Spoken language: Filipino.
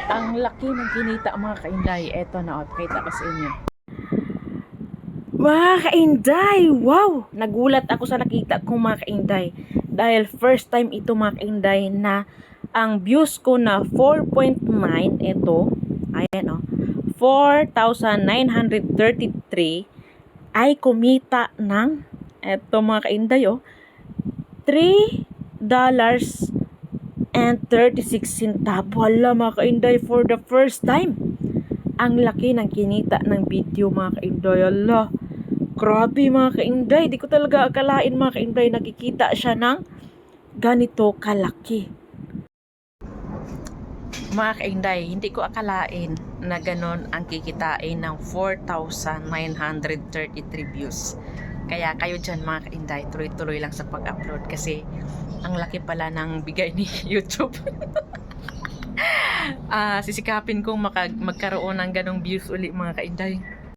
Ang laki ng kinita mga kainday. Eto na, pakita ko sa inyo. Mga kainday! Wow! Nagulat ako sa nakita kong mga kainday. Dahil first time ito mga kainday na ang views ko na 4.9, ito, ayan o, 4,933 ay kumita ng, eto mga kainday o, $3.36. Wala mga kainday, for the first time. Ang laki ng kinita ng video mga kainday. Allah, grabe mga kainday. Di ko talaga akalain mga kainday nakikita siya ng ganito kalaki. Mga kainday, hindi ko akalain na ganon ang kikitain ng 4,933 views. Kaya kayo dyan mga kainday, tuloy-tuloy lang sa pag-upload kasi ang laki pala ng bigay ni YouTube. Sisikapin kong magkaroon ng ganong views uli mga kainday.